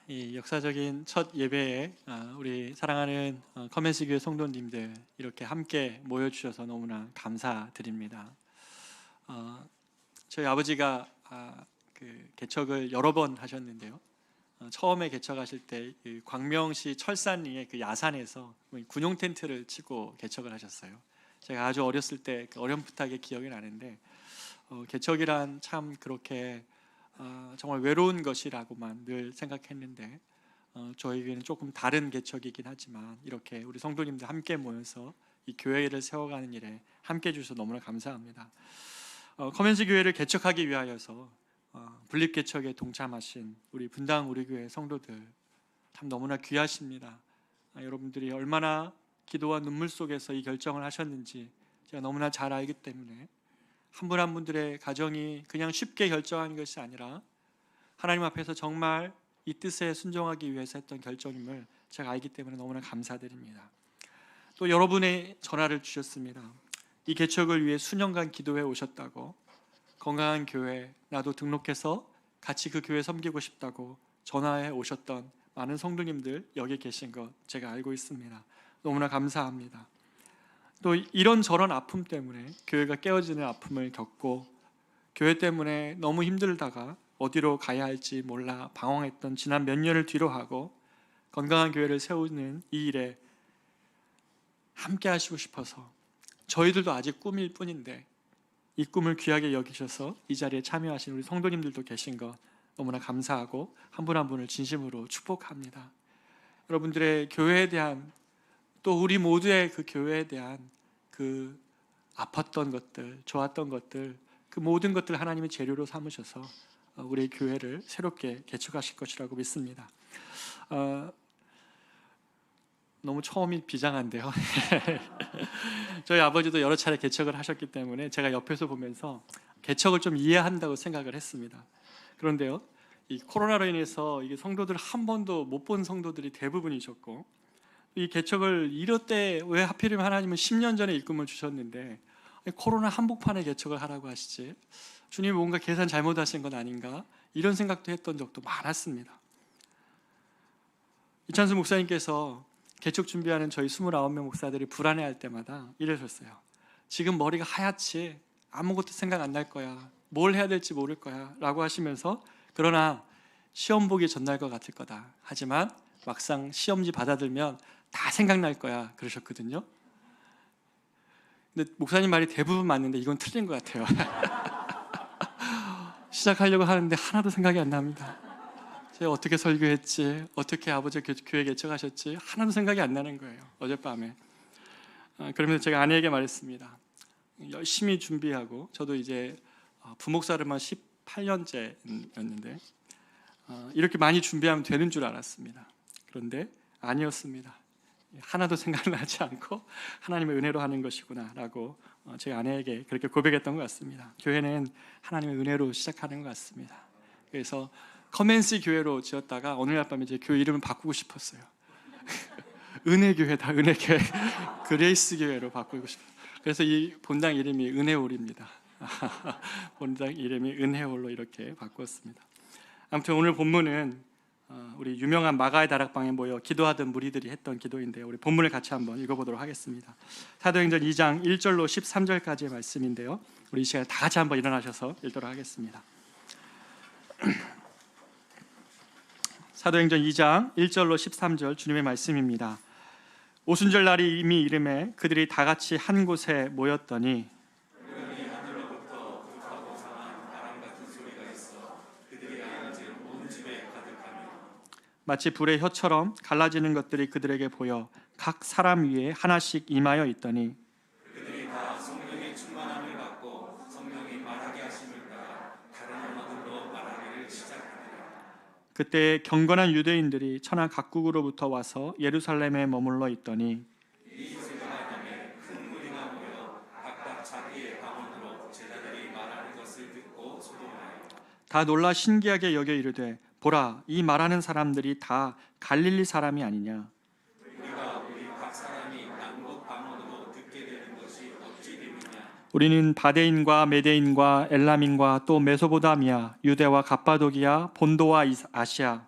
이 역사적인 첫 예배에 우리 사랑하는 커맨스 교회 성도님들 이렇게 함께 모여주셔서 너무나 감사드립니다. 저희 아버지가 그 개척을 여러 번 하셨는데요. 처음에 개척하실 때 광명시 철산리의 그 야산에서 군용 텐트를 치고 개척을 하셨어요. 제가 아주 어렸을 때 어렴풋하게 기억이 나는데 개척이란 참 그렇게 정말 외로운 것이라고만 늘 생각했는데 저희에게는 조금 다른 개척이긴 하지만 이렇게 우리 성도님들 함께 모여서 이 교회를 세워가는 일에 함께 해주셔서 너무나 감사합니다. 커맨스 교회를 개척하기 위하여서 분립개척에 동참하신 우리 분당 우리 교회 성도들 참 너무나 귀하십니다. 여러분들이 얼마나 기도와 눈물 속에서 이 결정을 하셨는지 제가 너무나 잘 알기 때문에 한 분 한 분들의 가정이 그냥 쉽게 결정한 것이 아니라 하나님 앞에서 정말 이 뜻에 순종하기 위해서 했던 결정임을 제가 알기 때문에 너무나 감사드립니다. 또 여러분의 전화를 주셨습니다. 이 개척을 위해 수년간 기도해 오셨다고, 건강한 교회 나도 등록해서 같이 그 교회 섬기고 싶다고 전화해 오셨던 많은 성도님들 여기 계신 것 제가 알고 있습니다. 너무나 감사합니다. 또 이런저런 아픔 때문에 교회가 깨어지는 아픔을 겪고 교회 때문에 너무 힘들다가 어디로 가야 할지 몰라 방황했던 지난 몇 년을 뒤로 하고 건강한 교회를 세우는 이 일에 함께 하시고 싶어서 저희들도 아직 꿈일 뿐인데 이 꿈을 귀하게 여기셔서 이 자리에 참여하신 우리 성도님들도 계신 것 너무나 감사하고 한 분 한 분을 진심으로 축복합니다. 여러분들의 교회에 대한 또 우리 모두의 그 교회에 대한 그 아팠던 것들, 좋았던 것들, 그 모든 것들 하나님의 재료로 삼으셔서 우리 교회를 새롭게 개척하실 것이라고 믿습니다. 너무 처음이 비장한데요. 저희 아버지도 여러 차례 개척을 하셨기 때문에 제가 옆에서 보면서 개척을 좀 이해한다고 생각을 했습니다. 그런데요, 이 코로나로 인해서 이게 성도들 한 번도 못 본 성도들이 대부분이셨고 이 개척을 이럴 때 왜 하필이면 하나님은 10년 전에 일꿈을 주셨는데 코로나 한복판에 개척을 하라고 하시지, 주님이 뭔가 계산 잘못하신 건 아닌가 이런 생각도 했던 적도 많았습니다. 이찬수 목사님께서 개척 준비하는 저희 29명 목사들이 불안해할 때마다 이러셨어요. 지금 머리가 하얗지 아무것도 생각 안 날 거야, 뭘 해야 될지 모를 거야 라고 하시면서, 그러나 시험 보기 전날 것 같을 거다, 하지만 막상 시험지 받아들면 다 생각날 거야 그러셨거든요. 근데 목사님 말이 대부분 맞는데 이건 틀린 것 같아요. 시작하려고 하는데 하나도 생각이 안 납니다. 제가 어떻게 설교했지, 어떻게 아버지 교회 개척하셨지 하나도 생각이 안 나는 거예요, 어젯밤에. 그러면서 제가 아내에게 말했습니다. 열심히 준비하고, 저도 이제 부목사를만 18년째였는데 이렇게 많이 준비하면 되는 줄 알았습니다. 그런데 아니었습니다. 하나도 생각나지 않고 하나님의 은혜로 하는 것이구나 라고 제 아내에게 그렇게 고백했던 것 같습니다. 교회는 하나님의 은혜로 시작하는 것 같습니다. 그래서 커맨스 교회로 지었다가 오늘 밤에 제 교회 이름을 바꾸고 싶었어요. 은혜교회다, 은혜교회. 그레이스 교회로 바꾸고 싶어요. 그래서 이 본당 이름이 은혜홀입니다. 본당 이름이 은혜홀로 이렇게 바꿨습니다. 아무튼 오늘 본문은 우리 유명한 마가의 다락방에 모여 기도하던 무리들이 했던 기도인데요, 우리 본문을 같이 한번 읽어보도록 하겠습니다. 사도행전 2장 1절로 13절까지의 말씀인데요, 우리 이 시간에 다 같이 한번 일어나셔서 읽도록 하겠습니다. 사도행전 2장 1절로 13절 주님의 말씀입니다. 오순절 날이 이미 이름에 그들이 다 같이 한 곳에 모였더니 마치 불의 혀처럼 갈라지는 것들이 그들에게 보여 각 사람 위에 하나씩 임하여 있더니 그들이 다 성령의 충만함을 받고 성령이 말하게 하심을 따라 다른 언어들로 말하기를 시작하니라. 그때 경건한 유대인들이 천하 각국으로부터 와서 예루살렘에 머물러 있더니 이 소리가 나매 큰 무리가 모여 각각 자기의 방언으로 제자들이 말하는 것을 듣고 소동하여 다 놀라 신기하게 여겨 이르되 보라, 이 말하는 사람들이 다 갈릴리 사람이 아니냐. 우리가 우리 각 사람이 남곳 방언으로 듣게 되는 것이 어찌 됨이냐. 우리는 바데인과 메데인과 엘람인과 또 메소보다미아, 유대와 갑바도기아, 본도와 아시아,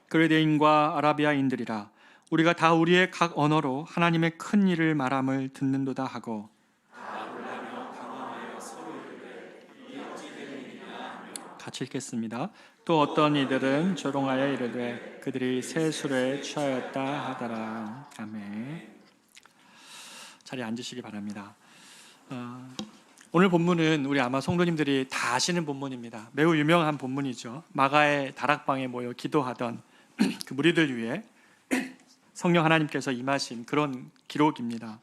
그레데인과 아라비아인들이라 우리가 다 우리의 각 언어로 하나님의 큰 일을 말함을 듣는도다 하고 같이 읽겠습니다. 또 어떤 이들은 조롱하여 이르되 그들이 새 술에 취하였다 하더라. 아멘. 자리에 앉으시기 바랍니다. 오늘 본문은 우리 아마 성도님들이 다 아시는 본문입니다. 매우 유명한 본문이죠. 마가의 다락방에 모여 기도하던 그 무리들 위해 성령 하나님께서 임하신 그런 기록입니다.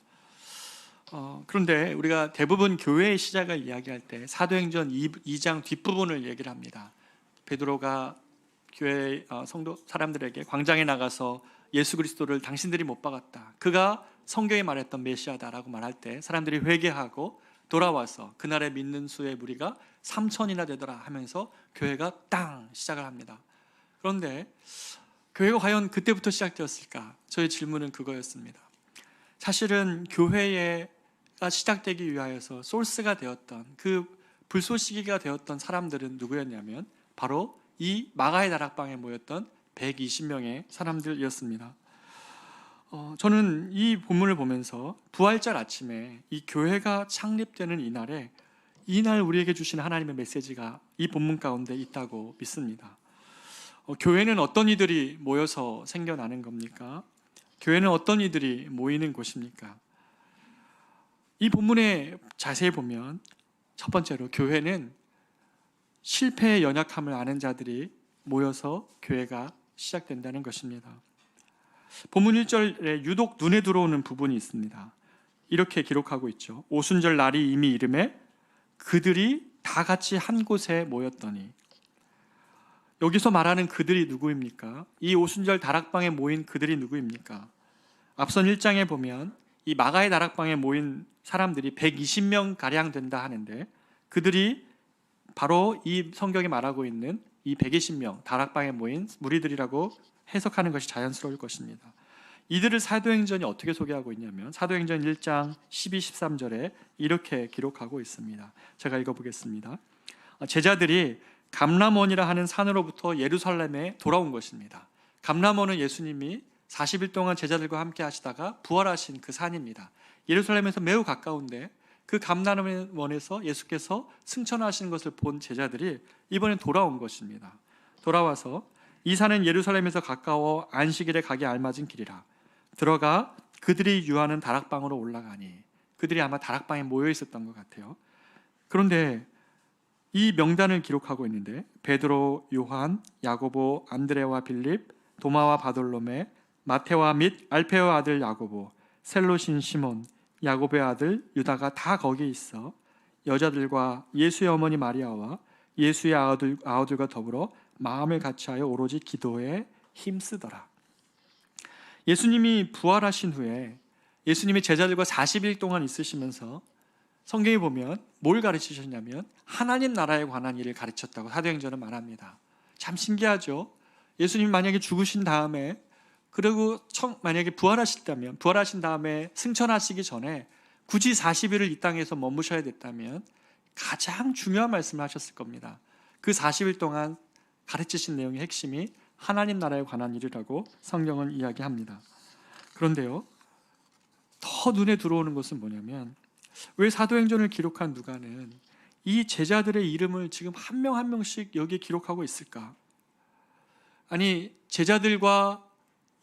그런데 우리가 대부분 교회의 시작을 이야기할 때 사도행전 2장 뒷부분을 얘기를 합니다. 베드로가 교회 성도 사람들에게 광장에 나가서 예수 그리스도를 당신들이 못 박았다, 그가 성경에 말했던 메시아다라고 말할 때 사람들이 회개하고 돌아와서 그날에 믿는 수의 무리가 3,000이나 되더라 하면서 교회가 땅 시작을 합니다. 그런데 교회가 과연 그때부터 시작되었을까? 저의 질문은 그거였습니다. 사실은 교회가 시작되기 위하여서 소스가 되었던, 그 불쏘시개가 되었던 사람들은 누구였냐면 바로 이 마가의 다락방에 모였던 120명의 사람들이었습니다. 저는 이 본문을 보면서 부활절 아침에 이 교회가 창립되는 이날 우리에게 주시는 하나님의 메시지가 이 본문 가운데 있다고 믿습니다. 교회는 어떤 이들이 모여서 생겨나는 겁니까? 교회는 어떤 이들이 모이는 곳입니까? 이 본문에 자세히 보면 첫 번째로 교회는 실패의 연약함을 아는 자들이 모여서 교회가 시작된다는 것입니다. 본문 1절에 유독 눈에 들어오는 부분이 있습니다. 이렇게 기록하고 있죠. 오순절 날이 이미 이르매 그들이 다 같이 한 곳에 모였더니. 여기서 말하는 그들이 누구입니까? 이 오순절 다락방에 모인 그들이 누구입니까? 앞선 1장에 보면 이 마가의 다락방에 모인 사람들이 120명 가량 된다 하는데, 그들이 바로 이 성경이 말하고 있는 이 120명 다락방에 모인 무리들이라고 해석하는 것이 자연스러울 것입니다. 이들을 사도행전이 어떻게 소개하고 있냐면 사도행전 1장 12, 13절에 이렇게 기록하고 있습니다. 제가 읽어보겠습니다. 제자들이 감람원이라 하는 산으로부터 예루살렘에 돌아온 것입니다. 감람원은 예수님이 40일 동안 제자들과 함께 하시다가 부활하신 그 산입니다. 예루살렘에서 매우 가까운데 그 감람원에서 예수께서 승천하시는 것을 본 제자들이 이번엔 돌아온 것입니다. 돌아와서 이 산은 예루살렘에서 가까워 안식일에 가기 알맞은 길이라. 들어가 그들이 유하는 다락방으로 올라가니. 그들이 아마 다락방에 모여 있었던 것 같아요. 그런데 이 명단을 기록하고 있는데 베드로, 요한, 야고보, 안드레와 빌립, 도마와 바돌로메, 마테와 및 알페의 아들 야고보, 셀롯인 시몬, 야고보의 아들 유다가 다 거기 있어 여자들과 예수의 어머니 마리아와 예수의 아우들과 더불어 마음을 같이하여 오로지 기도에 힘쓰더라. 예수님이 부활하신 후에 예수님이 제자들과 40일 동안 있으시면서 성경에 보면 뭘 가르치셨냐면 하나님 나라에 관한 일을 가르쳤다고 사도행전은 말합니다. 참 신기하죠. 예수님이 만약에 죽으신 다음에, 그리고 만약에 부활하신 다음에 승천하시기 전에 굳이 40일을 이 땅에서 머무셔야 됐다면 가장 중요한 말씀을 하셨을 겁니다. 그 40일 동안 가르치신 내용의 핵심이 하나님 나라에 관한 일이라고 성경은 이야기합니다. 그런데요, 더 눈에 들어오는 것은 뭐냐면 왜 사도행전을 기록한 누가는 이 제자들의 이름을 지금 한 명 한 명씩 여기에 기록하고 있을까? 아니, 제자들과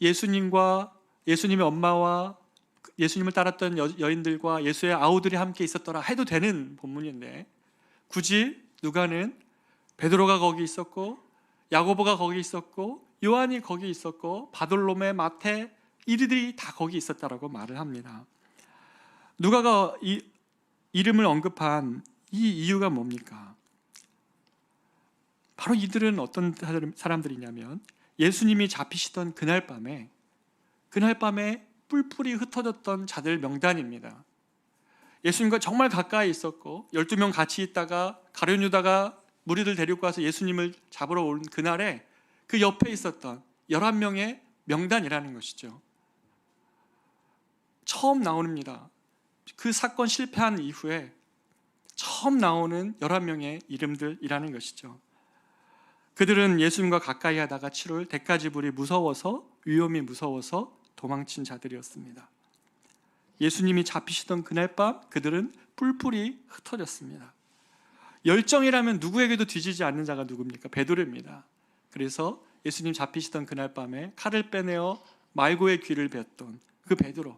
예수님과 예수님의 엄마와 예수님을 따랐던 여인들과 예수의 아우들이 함께 있었더라 해도 되는 본문인데 굳이 누가는 베드로가 거기 있었고 야고보가 거기 있었고 요한이 거기 있었고 바돌로메, 마테, 이들이 다 거기 있었다라고 말을 합니다. 누가가 이 이름을 언급한 이 이유가 뭡니까? 바로 이들은 어떤 사람들이냐면 예수님이 잡히시던 그날 밤에 뿔뿔이 흩어졌던 자들 명단입니다. 예수님과 정말 가까이 있었고 12명 같이 있다가 가룟 유다가 무리들 데리고 와서 예수님을 잡으러 온 그날에 그 옆에 있었던 11명의 명단이라는 것이죠. 처음 나옵니다. 그 사건 실패한 이후에 처음 나오는 11명의 이름들이라는 것이죠. 그들은 예수님과 가까이 하다가 치룰 대가지불이 무서워서, 위험이 무서워서 도망친 자들이었습니다. 예수님이 잡히시던 그날 밤 그들은 뿔뿔이 흩어졌습니다. 열정이라면 누구에게도 뒤지지 않는 자가 누굽니까? 베드로입니다. 그래서 예수님 잡히시던 그날 밤에 칼을 빼내어 말고의 귀를 베었던 그 베드로,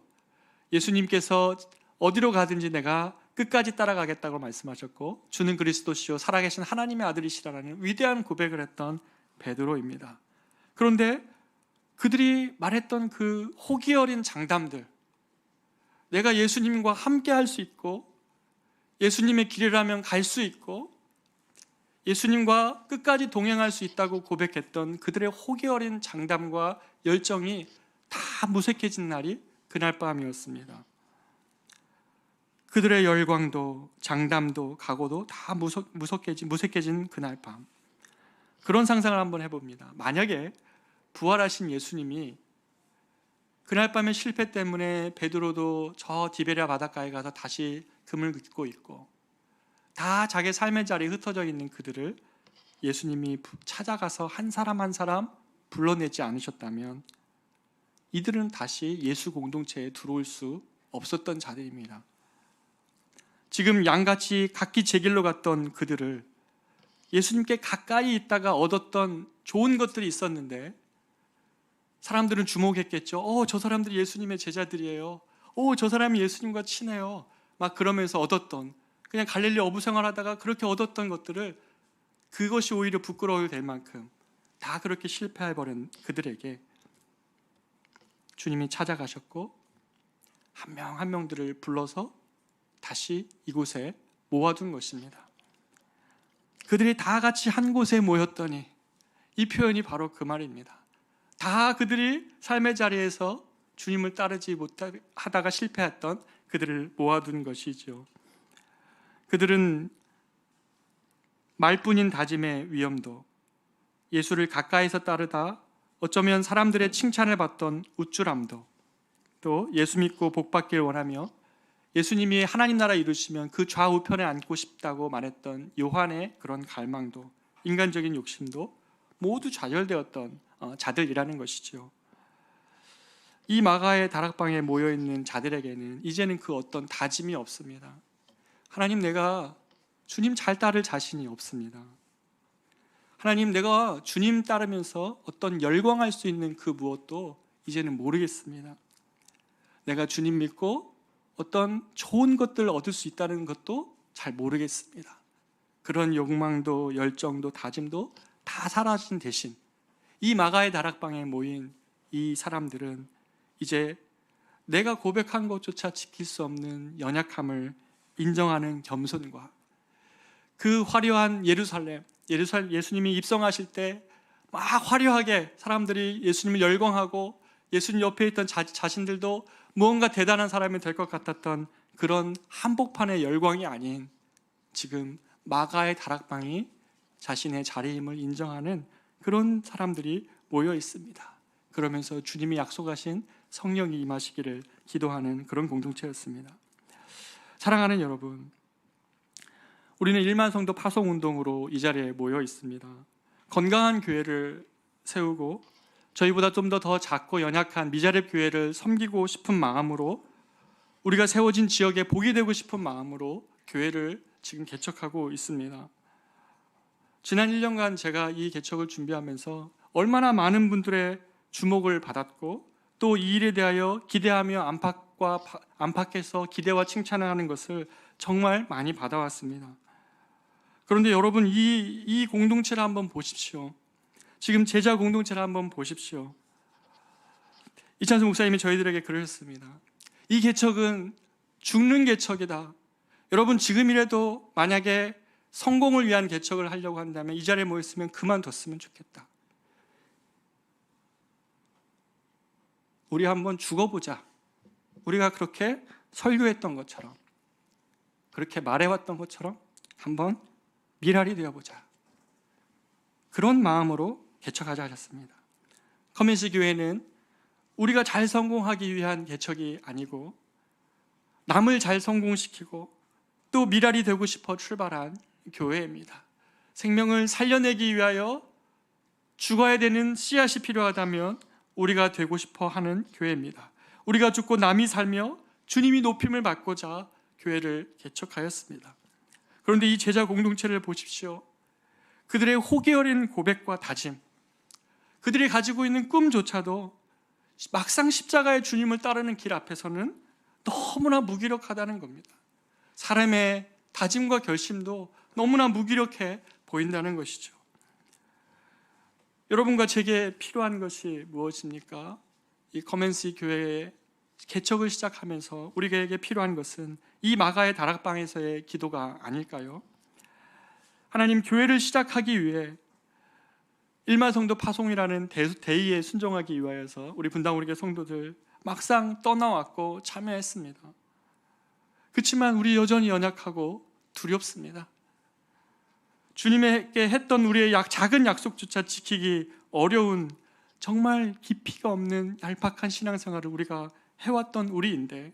예수님께서 어디로 가든지 내가 끝까지 따라가겠다고 말씀하셨고 주는 그리스도시요 살아계신 하나님의 아들이시라는 위대한 고백을 했던 베드로입니다. 그런데 그들이 말했던 그 호기 어린 장담들, 내가 예수님과 함께 할 수 있고 예수님의 길이라면 갈 수 있고 예수님과 끝까지 동행할 수 있다고 고백했던 그들의 호기 어린 장담과 열정이 다 무색해진 날이 그날 밤이었습니다. 그들의 열광도 장담도 각오도 다 무색해진 그날 밤. 그런 상상을 한번 해봅니다. 만약에 부활하신 예수님이 그날 밤의 실패 때문에 베드로도 저 디베랴 바닷가에 가서 다시 금을 긋고 있고 다 자기 삶의 자리에 흩어져 있는 그들을 예수님이 찾아가서 한 사람 한 사람 불러내지 않으셨다면 이들은 다시 예수 공동체에 들어올 수 없었던 자들입니다. 지금 양같이 각기 제 길로 갔던 그들을 예수님께 가까이 있다가 얻었던 좋은 것들이 있었는데 사람들은 주목했겠죠. 저 사람들이 예수님의 제자들이에요. 저 사람이 예수님과 친해요. 막 그러면서 얻었던, 그냥 갈릴리 어부 생활하다가 그렇게 얻었던 것들을 그것이 오히려 부끄러워야 될 만큼 다 그렇게 실패해버린 그들에게 주님이 찾아가셨고 한 명 한 명들을 불러서 다시 이곳에 모아둔 것입니다. 그들이 다 같이 한 곳에 모였더니, 이 표현이 바로 그 말입니다. 다 그들이 삶의 자리에서 주님을 따르지 못하다가 실패했던 그들을 모아둔 것이죠. 그들은 말뿐인 다짐의 위엄도, 예수를 가까이서 따르다 어쩌면 사람들의 칭찬을 받던 우쭐함도, 또 예수 믿고 복받길 원하며 예수님이 하나님 나라 이루시면 그 좌우편에 앉고 싶다고 말했던 요한의 그런 갈망도, 인간적인 욕심도 모두 좌절되었던 자들이라는 것이죠. 이 마가의 다락방에 모여있는 자들에게는 이제는 그 어떤 다짐이 없습니다. 하나님, 내가 주님 잘 따를 자신이 없습니다. 하나님, 내가 주님 따르면서 어떤 열광할 수 있는 그 무엇도 이제는 모르겠습니다. 내가 주님 믿고 어떤 좋은 것들을 얻을 수 있다는 것도 잘 모르겠습니다. 그런 욕망도 열정도 다짐도 다 사라진 대신 이 마가의 다락방에 모인 이 사람들은 이제 내가 고백한 것조차 지킬 수 없는 연약함을 인정하는 겸손과 그 화려한 예루살렘, 예수님이 입성하실 때 막 화려하게 사람들이 예수님을 열광하고 예수님 옆에 있던 자신들도 무언가 대단한 사람이 될 것 같았던 그런 한복판의 열광이 아닌 지금 마가의 다락방이 자신의 자리임을 인정하는 그런 사람들이 모여 있습니다. 그러면서 주님이 약속하신 성령이 임하시기를 기도하는 그런 공동체였습니다. 사랑하는 여러분, 우리는 1만 성도 파송 운동으로 이 자리에 모여 있습니다. 건강한 교회를 세우고 저희보다 좀 더 작고 연약한 미자립 교회를 섬기고 싶은 마음으로, 우리가 세워진 지역에 복이 되고 싶은 마음으로 교회를 지금 개척하고 있습니다. 지난 1년간 제가 이 개척을 준비하면서 얼마나 많은 분들의 주목을 받았고 또 이 일에 대하여 기대하며 안팎에서 기대와 칭찬을 하는 것을 정말 많이 받아왔습니다. 그런데 여러분, 이 공동체를 한번 보십시오. 지금 제자 공동체를 한번 보십시오. 이찬수 목사님이 저희들에게 그러셨습니다. 이 개척은 죽는 개척이다. 여러분, 지금이라도 만약에 성공을 위한 개척을 하려고 한다면 이 자리에 모였으면 그만뒀으면 좋겠다. 우리 한번 죽어보자. 우리가 그렇게 설교했던 것처럼, 그렇게 말해왔던 것처럼 한번 미랄이 되어보자. 그런 마음으로 개척하자 하셨습니다. 커뮤니티 교회는 우리가 잘 성공하기 위한 개척이 아니고 남을 잘 성공시키고 또 미랄이 되고 싶어 출발한 교회입니다. 생명을 살려내기 위하여 죽어야 되는 씨앗이 필요하다면 우리가 되고 싶어 하는 교회입니다. 우리가 죽고 남이 살며 주님이 높임을 받고자 교회를 개척하였습니다. 그런데 이 제자 공동체를 보십시오. 그들의 호기 어린 고백과 다짐, 그들이 가지고 있는 꿈조차도 막상 십자가의 주님을 따르는 길 앞에서는 너무나 무기력하다는 겁니다. 사람의 다짐과 결심도 너무나 무기력해 보인다는 것이죠. 여러분과 제게 필요한 것이 무엇입니까? 이 커맨시 교회의 개척을 시작하면서 우리에게 필요한 것은 이 마가의 다락방에서의 기도가 아닐까요? 하나님, 교회를 시작하기 위해 일마성도 파송이라는 대의에 순종하기 위하여서 우리 분당 우리교회 성도들 막상 떠나왔고 참여했습니다. 그렇지만 우리 여전히 연약하고 두렵습니다. 주님에게 했던 우리의 작은 약속조차 지키기 어려운 정말 깊이가 없는 얄팍한 신앙생활을 우리가 해왔던 우리인데,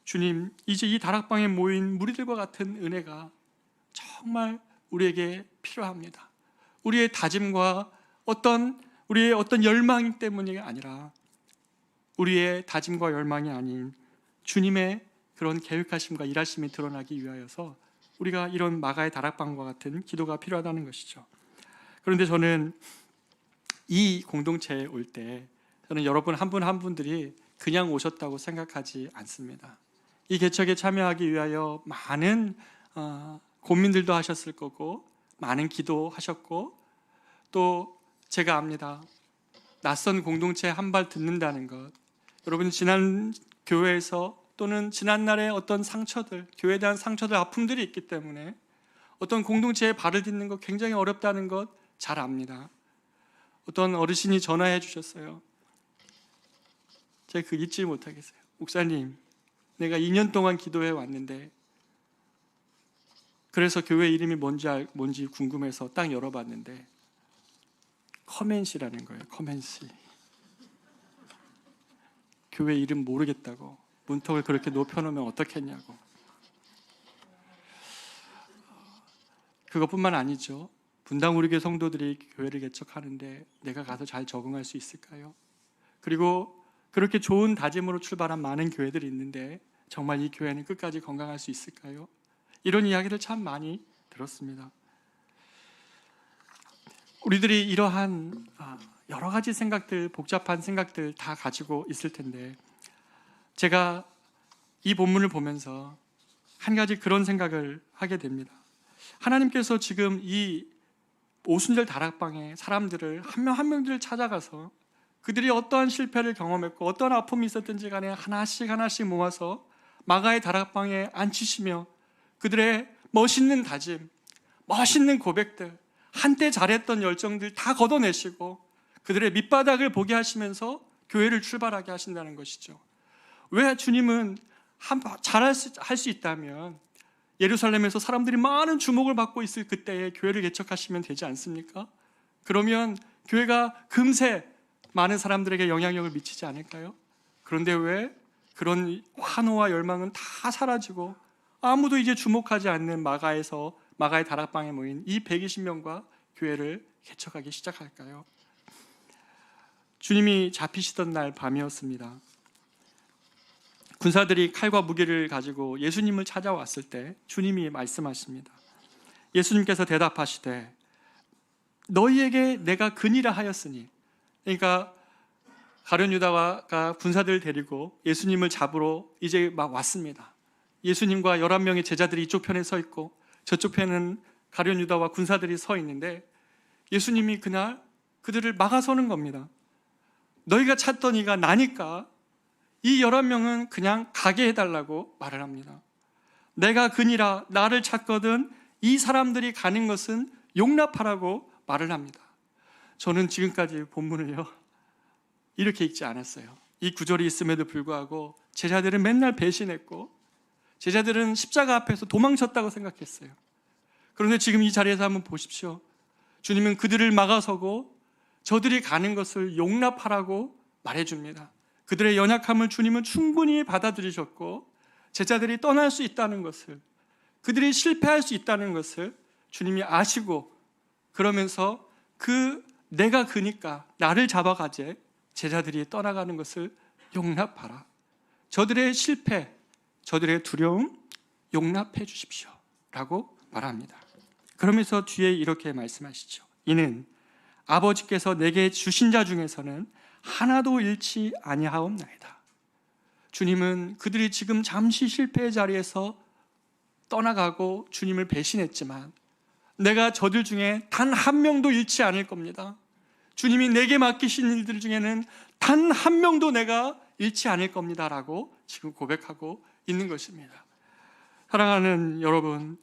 주님, 이제 이 다락방에 모인 무리들과 같은 은혜가 정말 우리에게 필요합니다. 우리의 다짐과 우리의 어떤 열망 때문이 아니라, 우리의 다짐과 열망이 아닌 주님의 그런 계획하심과 일하심이 드러나기 위하여서 우리가 이런 마가의 다락방과 같은 기도가 필요하다는 것이죠. 그런데 저는 이 공동체에 올 때 저는 여러분 한 분 한 분들이 그냥 오셨다고 생각하지 않습니다. 이 개척에 참여하기 위하여 많은 고민들도 하셨을 거고, 많은 기도하셨고, 또 제가 압니다. 낯선 공동체에 한 발 듣는다는 것, 여러분 지난 교회에서 또는 지난날의 어떤 상처들, 교회에 대한 상처들, 아픔들이 있기 때문에 어떤 공동체에 발을 딛는 것 굉장히 어렵다는 것 잘 압니다. 어떤 어르신이 전화해 주셨어요. 제가 그 잊지 못하겠어요. 목사님, 내가 2년 동안 기도해 왔는데 그래서 교회 이름이 뭔지 궁금해서 딱 열어봤는데 커맨시라는 거예요. 커맨시. 교회 이름 모르겠다고 문턱을 그렇게 높여놓으면 어떻겠냐고. 그것뿐만 아니죠. 분당 우리교회 성도들이 교회를 개척하는데 내가 가서 잘 적응할 수 있을까요? 그리고 그렇게 좋은 다짐으로 출발한 많은 교회들이 있는데 정말 이 교회는 끝까지 건강할 수 있을까요? 이런 이야기를 참 많이 들었습니다. 우리들이 이러한 여러 가지 생각들, 복잡한 생각들 다 가지고 있을 텐데, 제가 이 본문을 보면서 한 가지 그런 생각을 하게 됩니다. 하나님께서 지금 이 오순절 다락방에 사람들을 한 명 한 명들을 찾아가서 그들이 어떠한 실패를 경험했고 어떠한 아픔이 있었든지 간에 하나씩 모아서 마가의 다락방에 앉히시며 그들의 멋있는 다짐, 멋있는 고백들, 한때 잘했던 열정들 다 걷어내시고 그들의 밑바닥을 보게 하시면서 교회를 출발하게 하신다는 것이죠. 왜 주님은 잘할 수 있다면 예루살렘에서 사람들이 많은 주목을 받고 있을 그때에 교회를 개척하시면 되지 않습니까? 그러면 교회가 금세 많은 사람들에게 영향력을 미치지 않을까요? 그런데 왜 그런 환호와 열망은 다 사라지고 아무도 이제 주목하지 않는 마가의 다락방에 모인 이 120명과 교회를 개척하기 시작할까요? 주님이 잡히시던 날 밤이었습니다. 군사들이 칼과 무기를 가지고 예수님을 찾아왔을 때 주님이 말씀하십니다. 예수님께서 대답하시되 너희에게 내가 근이라 하였으니, 그러니까 가룟 유다가 군사들을 데리고 예수님을 잡으러 이제 막 왔습니다. 예수님과 11명의 제자들이 이쪽 편에 서 있고 저쪽 편에는 가룟 유다와 군사들이 서 있는데 예수님이 그날 그들을 막아서는 겁니다. 너희가 찾던 이가 나니까 이 11명은 그냥 가게 해달라고 말을 합니다. 내가 그니라, 나를 찾거든 이 사람들이 가는 것은 용납하라고 말을 합니다. 저는 지금까지 본문을요 이렇게 읽지 않았어요. 이 구절이 있음에도 불구하고 제자들은 맨날 배신했고 제자들은 십자가 앞에서 도망쳤다고 생각했어요. 그런데 지금 이 자리에서 한번 보십시오. 주님은 그들을 막아서고 저들이 가는 것을 용납하라고 말해줍니다. 그들의 연약함을 주님은 충분히 받아들이셨고 제자들이 떠날 수 있다는 것을, 그들이 실패할 수 있다는 것을 주님이 아시고 그러면서 그 내가 그니까 나를 잡아가제 제자들이 떠나가는 것을 용납하라. 저들의 실패, 저들의 두려움 용납해 주십시오 라고 말합니다. 그러면서 뒤에 이렇게 말씀하시죠. 이는 아버지께서 내게 주신 자 중에서는 하나도 잃지 아니하옵나이다. 주님은 그들이 지금 잠시 실패의 자리에서 떠나가고 주님을 배신했지만 내가 저들 중에 단 한 명도 잃지 않을 겁니다. 주님이 내게 맡기신 일들 중에는 단 한 명도 내가 잃지 않을 겁니다 라고 지금 고백하고 있는 것입니다. 사랑하는 여러분,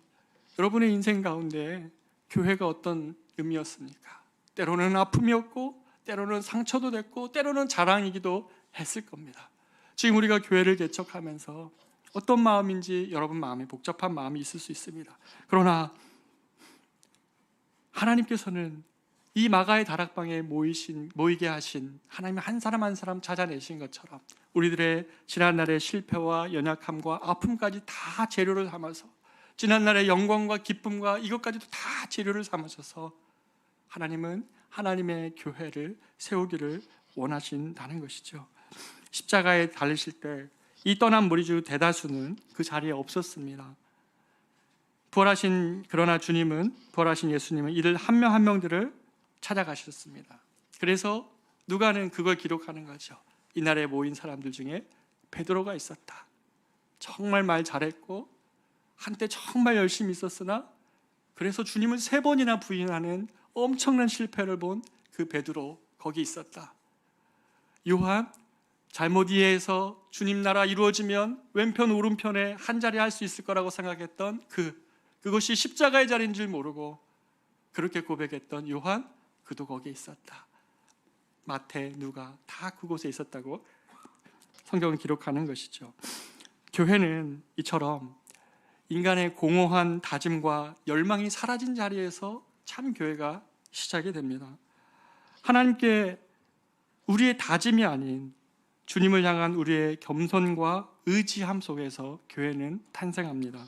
여러분의 인생 가운데 교회가 어떤 의미였습니까? 때로는 아픔이었고 때로는 상처도 됐고 때로는 자랑이기도 했을 겁니다. 지금 우리가 교회를 개척하면서 어떤 마음인지 여러분 마음에 복잡한 마음이 있을 수 있습니다. 그러나 하나님께서는 이 마가의 다락방에 모이게 하신 하나님이 한 사람 한 사람 찾아내신 것처럼 우리들의 지난날의 실패와 연약함과 아픔까지 다 재료를 삼아서 지난날의 영광과 기쁨과 이것까지도 다 재료를 삼으셔서 하나님은 하나님의 교회를 세우기를 원하신다는 것이죠. 십자가에 달리실 때 이 떠난 무리 중 대다수는 그 자리에 없었습니다. 그러나 주님은, 부활하신 예수님은 이들 한 명 한 명들을 찾아가셨습니다. 그래서 누가는 그걸 기록하는 거죠. 이날에 모인 사람들 중에 베드로가 있었다. 정말 말 잘했고 한때 정말 열심히 있었으나 그래서 주님을 3번이나 부인하는 엄청난 실패를 본 그 베드로 거기 있었다. 요한 잘못 이해해서 주님 나라 이루어지면 왼편 오른편에 한 자리 할 수 있을 거라고 생각했던 그것이 십자가의 자리인 줄 모르고 그렇게 고백했던 요한, 그도 거기에 있었다. 마태, 누가 다 그곳에 있었다고 성경은 기록하는 것이죠. 교회는 이처럼 인간의 공허한 다짐과 열망이 사라진 자리에서 참 교회가 시작이 됩니다. 하나님께 우리의 다짐이 아닌 주님을 향한 우리의 겸손과 의지함 속에서 교회는 탄생합니다.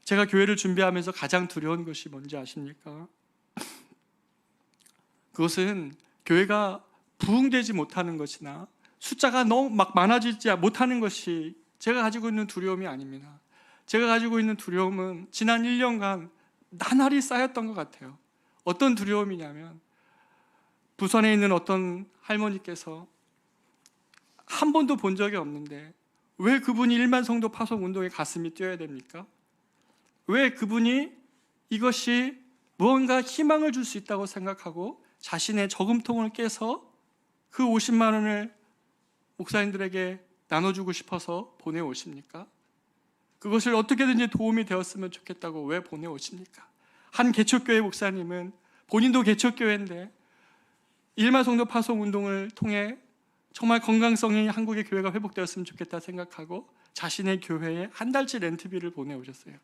제가 교회를 준비하면서 가장 두려운 것이 뭔지 아십니까? 그것은 교회가 부흥되지 못하는 것이나 숫자가 너무 막 많아지지 못하는 것이 제가 가지고 있는 두려움이 아닙니다. 제가 가지고 있는 두려움은 지난 1년간 나날이 쌓였던 것 같아요. 어떤 두려움이냐면 부산에 있는 어떤 할머니께서 한 번도 본 적이 없는데 왜 그분이 1만 성도 파송 운동에 가슴이 뛰어야 됩니까? 왜 그분이 이것이 무언가 희망을 줄 수 있다고 생각하고 자신의 저금통을 깨서 그 50만 원을 목사님들에게 나눠주고 싶어서 보내오십니까? 그것을 어떻게든지 도움이 되었으면 좋겠다고 왜 보내오십니까? 한 개척교회 목사님은 본인도 개척교회인데 1만 성도 파송 운동을 통해 정말 건강성이 한국의 교회가 회복되었으면 좋겠다 생각하고 자신의 교회에 한 달치 렌트비를 보내오셨어요.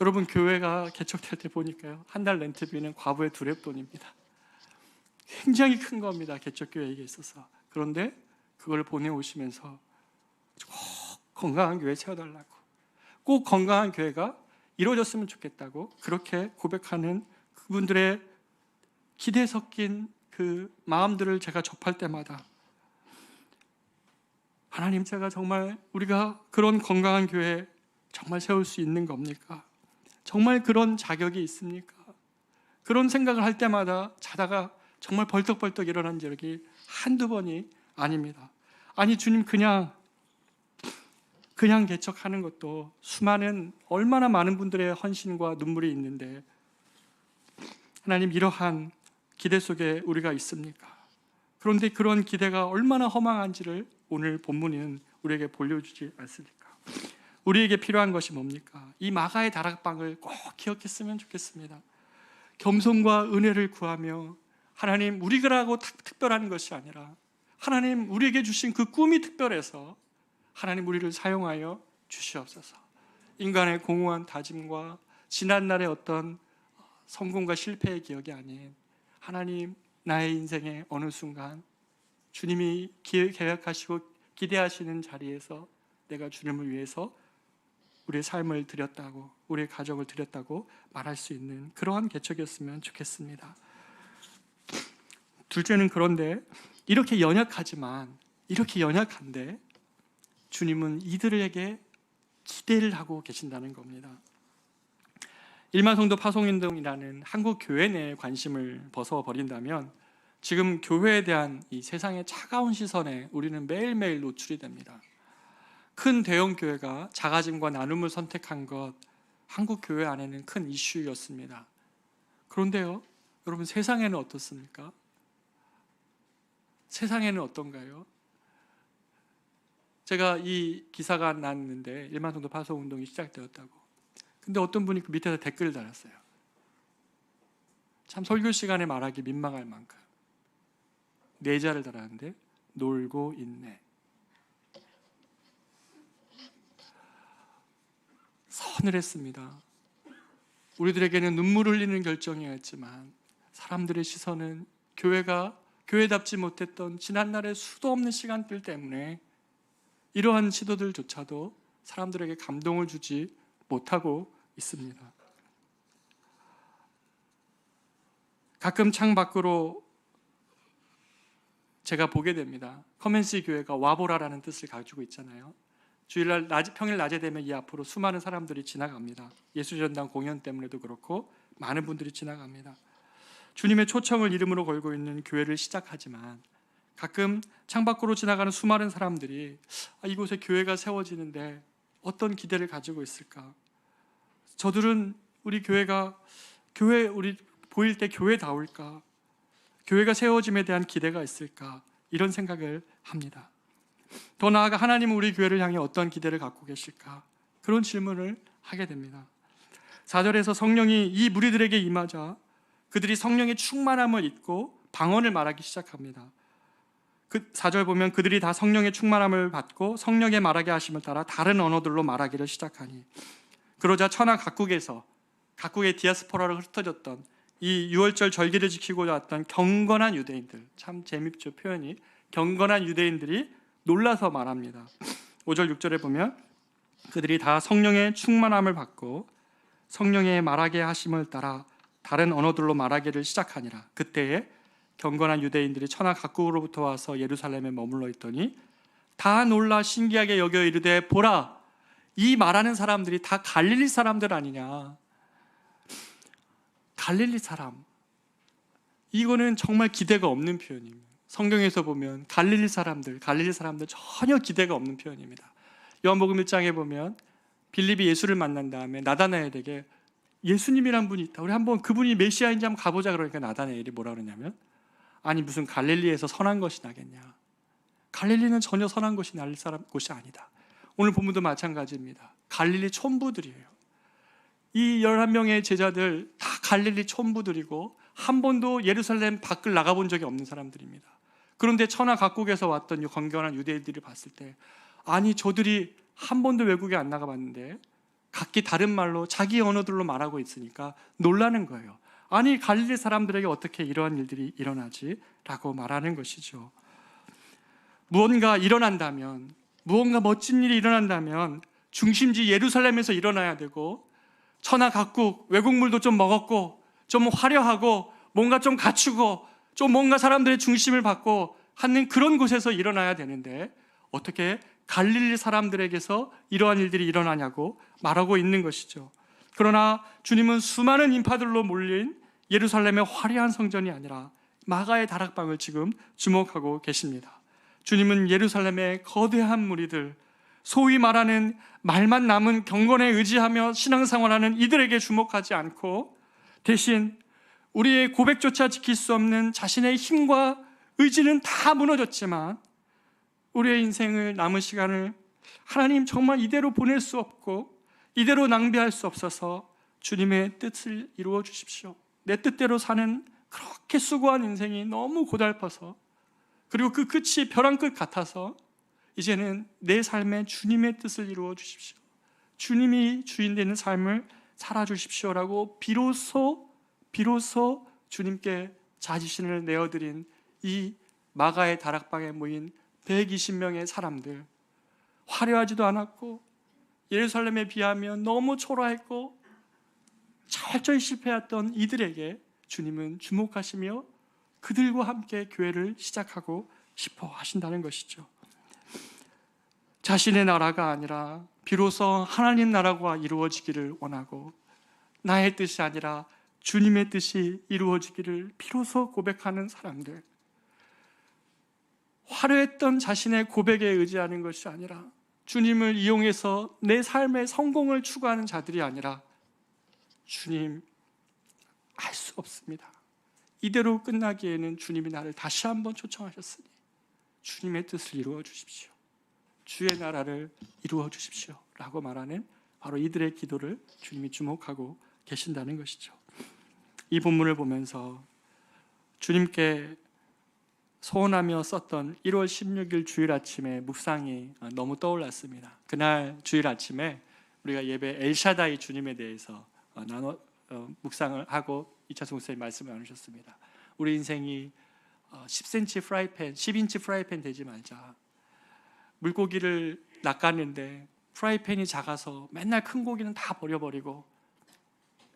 여러분, 교회가 개척될 때 보니까요, 한 달 렌트비는 과부의 두랩돈입니다. 굉장히 큰 겁니다, 개척교회에게 있어서. 그런데 그걸 보내오시면서 꼭 건강한 교회 세워달라고, 꼭 건강한 교회가 이루어졌으면 좋겠다고 그렇게 고백하는 그분들의 기대 섞인 그 마음들을 제가 접할 때마다 하나님, 제가 정말 우리가 그런 건강한 교회 정말 세울 수 있는 겁니까? 정말 그런 자격이 있습니까? 그런 생각을 할 때마다 자다가 정말 벌떡벌떡 일어난 적이 한두 번이 아닙니다. 아니, 주님, 그냥 개척하는 것도 수많은, 얼마나 많은 분들의 헌신과 눈물이 있는데 하나님, 이러한 기대 속에 우리가 있습니까? 그런데 그런 기대가 얼마나 허망한지를 오늘 본문은 우리에게 보여주지 않습니까? 우리에게 필요한 것이 뭡니까? 이 마가의 다락방을 꼭 기억했으면 좋겠습니다. 겸손과 은혜를 구하며 하나님, 우리라고 특별한 것이 아니라 하나님, 우리에게 주신 그 꿈이 특별해서 하나님, 우리를 사용하여 주시옵소서. 인간의 공허한 다짐과 지난날의 어떤 성공과 실패의 기억이 아닌 하나님, 나의 인생의 어느 순간 주님이 계획하시고 기대하시는 자리에서 내가 주님을 위해서 우리의 삶을 드렸다고, 우리의 가정을 드렸다고 말할 수 있는 그러한 개척이었으면 좋겠습니다. 둘째는 그런데 이렇게 연약한데 주님은 이들에게 기대를 하고 계신다는 겁니다. 일만성도 파송운동이라는 한국 교회 내에 관심을 벗어버린다면 지금 교회에 대한 이 세상의 차가운 시선에 우리는 매일매일 노출이 됩니다. 큰 대형 교회가 작아짐과 나눔을 선택한 것, 한국 교회 안에는 큰 이슈였습니다. 그런데요, 여러분, 세상에는 어떻습니까? 세상에는 어떤가요? 제가 이 기사가 났는데 일만성도 파송운동이 시작되었다고. 근데 어떤 분이 그 밑에서 댓글을 달았어요. 참 설교 시간에 말하기 민망할 만큼 네 자를 달았는데 놀고 있네. 서늘했습니다. 우리들에게는 눈물 흘리는 결정이었지만 사람들의 시선은 교회가 교회답지 못했던 지난날의 수도 없는 시간들 때문에 이러한 시도들조차도 사람들에게 감동을 주지 못하고 있습니다. 가끔 창 밖으로 제가 보게 됩니다. 커맨시 교회가 와보라라는 뜻을 가지고 있잖아요. 주일날 평일 낮에 되면 이 앞으로 수많은 사람들이 지나갑니다. 예수전당 공연 때문에도 그렇고 많은 분들이 지나갑니다. 주님의 초청을 이름으로 걸고 있는 교회를 시작하지만 가끔 창밖으로 지나가는 수많은 사람들이 이곳에 교회가 세워지는데 어떤 기대를 가지고 있을까? 저들은 우리 우리 보일 때 교회다울까? 교회가 세워짐에 대한 기대가 있을까? 이런 생각을 합니다. 더 나아가 하나님은 우리 교회를 향해 어떤 기대를 갖고 계실까? 그런 질문을 하게 됩니다. 4절에서 성령이 이 무리들에게 임하자 그들이 성령의 충만함을 잊고 방언을 말하기 시작합니다. 4절 보면 그들이 다 성령의 충만함을 받고 성령의 말하게 하심을 따라 다른 언어들로 말하기를 시작하니 그러자 천하 각국의 디아스포라로 흩어졌던 이 유월절 절기를 지키고 왔던 경건한 유대인들, 참 재밌죠 표현이, 경건한 유대인들이 놀라서 말합니다. 5절 6절에 보면 그들이 다 성령의 충만함을 받고 성령의 말하게 하심을 따라 다른 언어들로 말하기를 시작하니라. 그때에 경건한 유대인들이 천하 각국으로부터 와서 예루살렘에 머물러 있더니 다 놀라 신기하게 여겨 이르되 보라, 이 말하는 사람들이 다 갈릴리 사람들 아니냐. 갈릴리 사람, 이거는 정말 기대가 없는 표현입니다. 성경에서 보면 갈릴리 사람들 전혀 기대가 없는 표현입니다. 요한복음 1장에 보면 빌립이 예수를 만난 다음에 나다나엘에게 예수님이란 분이 있다, 우리 한번 그분이 메시아인지 한번 가보자. 그러니까 나다나엘이 뭐라 그러냐면 아니 무슨 갈릴리에서 선한 것이 나겠냐. 갈릴리는 전혀 선한 것이 날 곳이 아니다. 오늘 본문도 마찬가지입니다. 갈릴리 촌부들이에요. 이 11명의 제자들 다 갈릴리 촌부들이고 한 번도 예루살렘 밖을 나가본 적이 없는 사람들입니다. 그런데 천하 각국에서 왔던 경건한 유대인들이 봤을 때 아니 저들이 한 번도 외국에 안 나가봤는데 각기 다른 말로 자기 언어들로 말하고 있으니까 놀라는 거예요. 아니 갈릴리 사람들에게 어떻게 이러한 일들이 일어나지? 라고 말하는 것이죠. 무언가 멋진 일이 일어난다면 중심지 예루살렘에서 일어나야 되고 천하 각국 외국물도 좀 먹었고 좀 화려하고 뭔가 좀 갖추고 좀 뭔가 사람들의 중심을 받고 하는 그런 곳에서 일어나야 되는데 어떻게 갈릴리 사람들에게서 이러한 일들이 일어나냐고 말하고 있는 것이죠. 그러나 주님은 수많은 인파들로 몰린 예루살렘의 화려한 성전이 아니라 마가의 다락방을 지금 주목하고 계십니다. 주님은 예루살렘의 거대한 무리들, 소위 말하는 말만 남은 경건에 의지하며 신앙생활하는 이들에게 주목하지 않고 대신 우리의 고백조차 지킬 수 없는 자신의 힘과 의지는 다 무너졌지만 우리의 인생을 남은 시간을 하나님 정말 이대로 보낼 수 없고 이대로 낭비할 수 없어서 주님의 뜻을 이루어 주십시오. 내 뜻대로 사는 그렇게 수고한 인생이 너무 고달퍼서 그리고 그 끝이 벼랑 끝 같아서 이제는 내 삶에 주님의 뜻을 이루어 주십시오. 주님이 주인 되는 삶을 살아주십시오라고 비로소 주님께 자신을 내어드린 이 마가의 다락방에 모인 120명의 사람들, 화려하지도 않았고 예루살렘에 비하면 너무 초라했고 철저히 실패했던 이들에게 주님은 주목하시며 그들과 함께 교회를 시작하고 싶어 하신다는 것이죠. 자신의 나라가 아니라 비로소 하나님 나라가 이루어지기를 원하고, 나의 뜻이 아니라 주님의 뜻이 이루어지기를 비로소 고백하는 사람들, 화려했던 자신의 고백에 의지하는 것이 아니라 주님을 이용해서 내 삶의 성공을 추구하는 자들이 아니라, 주님, 알 수 없습니다. 이대로 끝나기에는 주님이 나를 다시 한번 초청하셨으니 주님의 뜻을 이루어 주십시오. 주의 나라를 이루어 주십시오 라고 말하는 바로 이들의 기도를 주님이 주목하고 계신다는 것이죠. 이 본문을 보면서 주님께 소원하며 썼던 1월 16일 주일 아침의 묵상이 너무 떠올랐습니다. 그날 주일 아침에 우리가 예배 엘샤다이 주님에 대해서 묵상을 하고 이차수 목사님 말씀을 나누셨습니다. 우리 인생이 10cm 프라이팬, 10인치 프라이팬 되지 말자. 물고기를 낚았는데 프라이팬이 작아서 맨날 큰 고기는 다 버려버리고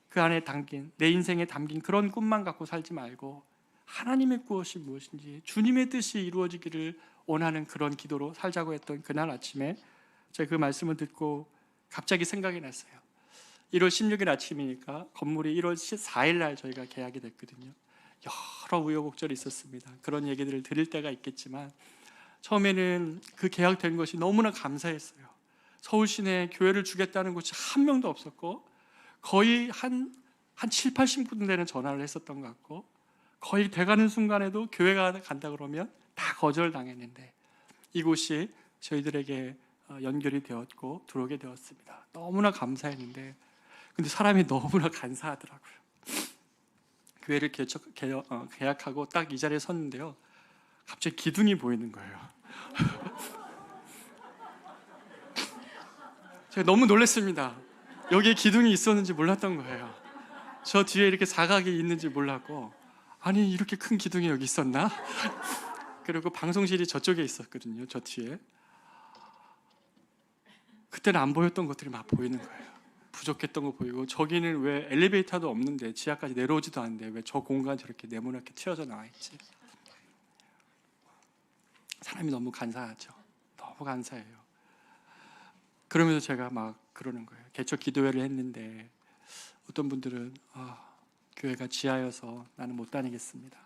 그 안에 담긴, 내 인생에 담긴 그런 꿈만 갖고 살지 말고 하나님의 뜻이 무엇인지, 주님의 뜻이 이루어지기를 원하는 그런 기도로 살자고 했던 그날 아침에 제가 그 말씀을 듣고 갑자기 생각이 났어요. 1월 16일 아침이니까 건물이 1월 14일 날 저희가 계약이 됐거든요. 여러 우여곡절이 있었습니다. 그런 얘기들을 드릴 때가 있겠지만 처음에는 그 계약된 것이 너무나 감사했어요. 서울 시내에 교회를 주겠다는 곳이 한 명도 없었고 거의 한 7, 80분 되는 전화를 했었던 것 같고, 거의 돼가는 순간에도 교회가 간다 그러면 다 거절당했는데 이곳이 저희들에게 연결이 되었고 들어오게 되었습니다. 너무나 감사했는데 근데 사람이 너무나 간사하더라고요. 교회를 계약하고 딱 이 자리에 섰는데요, 갑자기 기둥이 보이는 거예요. 제가 너무 놀랐습니다. 여기에 기둥이 있었는지 몰랐던 거예요. 저 뒤에 이렇게 사각이 있는지 몰랐고, 아니 이렇게 큰 기둥이 여기 있었나? 그리고 방송실이 저쪽에 있었거든요, 저 뒤에. 그때는 안 보였던 것들이 막 보이는 거예요. 부족했던 거 보이고, 저기는 왜 엘리베이터도 없는데 지하까지 내려오지도 않는데 왜 저 공간 저렇게 네모나게 튀어져 나와 있지? 사람이 너무 간사하죠. 너무 간사해요. 그러면서 제가 막 그러는 거예요. 개척 기도회를 했는데 어떤 분들은 교회가 지하여서 나는 못 다니겠습니다.